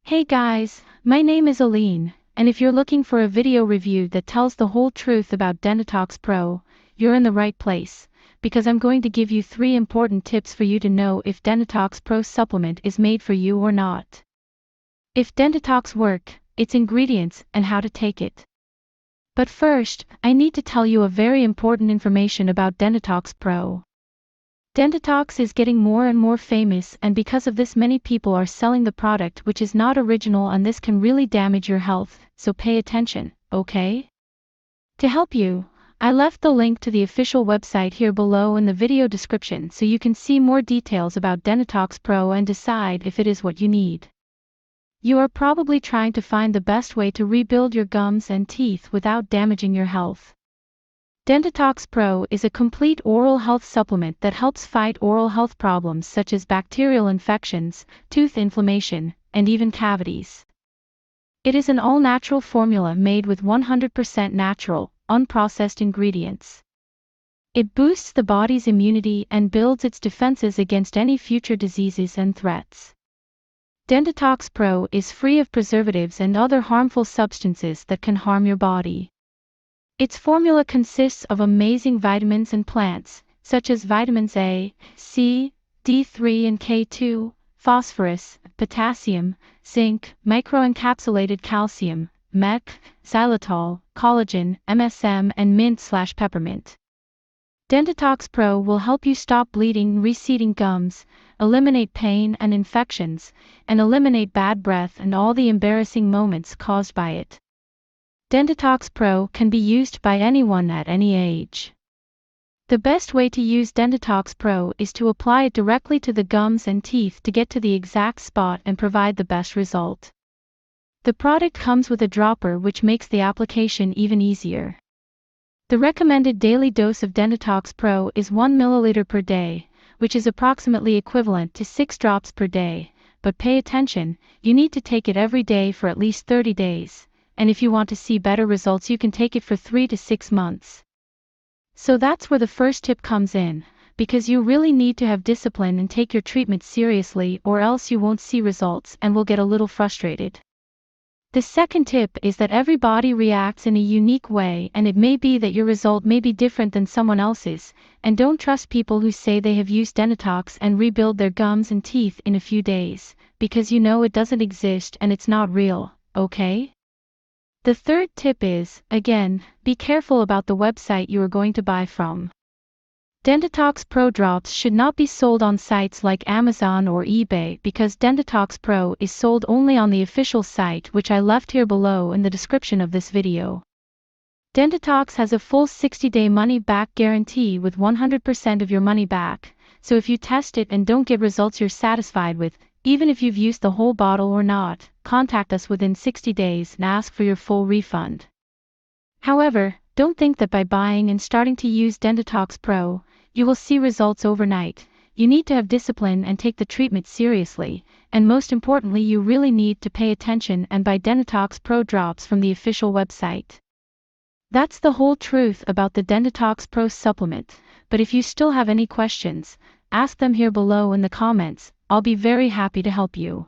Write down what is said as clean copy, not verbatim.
Hey guys, my name is Aline, and if you're looking for a video review that tells the whole truth about Dentitox Pro, you're in the right place, because I'm going to give you 3 important tips for you to know if Dentitox Pro Supplement is made for you or not. If Dentitox work, its ingredients, and how to take it. But first, I need to tell you a very important information about Dentitox Pro. Dentitox is getting more and more famous, and because of this many people are selling the product which is not original, and this can really damage your health, so pay attention, okay? To help you, I left the link to the official website here below in the video description so you can see more details about Dentitox Pro and decide if it is what you need. You are probably trying to find the best way to rebuild your gums and teeth without damaging your health. Dentitox Pro is a complete oral health supplement that helps fight oral health problems such as bacterial infections, tooth inflammation, and even cavities. It is an all-natural formula made with 100% natural, unprocessed ingredients. It boosts the body's immunity and builds its defenses against any future diseases and threats. Dentitox Pro is free of preservatives and other harmful substances that can harm your body. Its formula consists of amazing vitamins and plants, such as vitamins A, C, D3 and K2, phosphorus, potassium, zinc, microencapsulated calcium, MEC, xylitol, collagen, MSM and mint/peppermint. Dentitox Pro will help you stop bleeding and receding gums, eliminate pain and infections, and eliminate bad breath and all the embarrassing moments caused by it. Dentitox Pro can be used by anyone at any age. The best way to use Dentitox Pro is to apply it directly to the gums and teeth to get to the exact spot and provide the best result. The product comes with a dropper which makes the application even easier. The recommended daily dose of Dentitox Pro is 1 ml per day, which is approximately equivalent to 6 drops per day, but pay attention, you need to take it every day for at least 30 days. And if you want to see better results, you can take it for 3 to 6 months. So that's where the first tip comes in, because you really need to have discipline and take your treatment seriously, or else you won't see results and will get a little frustrated. The second tip is that every body reacts in a unique way, and it may be that your result may be different than someone else's, and don't trust people who say they have used Dentitox and rebuild their gums and teeth in a few days, because you know it doesn't exist and it's not real, okay? The third tip is, again, be careful about the website you are going to buy from. Dentitox Pro drops should not be sold on sites like Amazon or eBay, because Dentitox Pro is sold only on the official site, which I left here below in the description of this video. Dentitox has a full 60-day money-back guarantee with 100% of your money back, so if you test it and don't get results you're satisfied with, even if you've used the whole bottle or not, contact us within 60 days and ask for your full refund. However, don't think that by buying and starting to use Dentitox Pro, you will see results overnight. You need to have discipline and take the treatment seriously, and most importantly you really need to pay attention and buy Dentitox Pro drops from the official website. That's the whole truth about the Dentitox Pro supplement, but if you still have any questions, ask them here below in the comments. I'll be very happy to help you.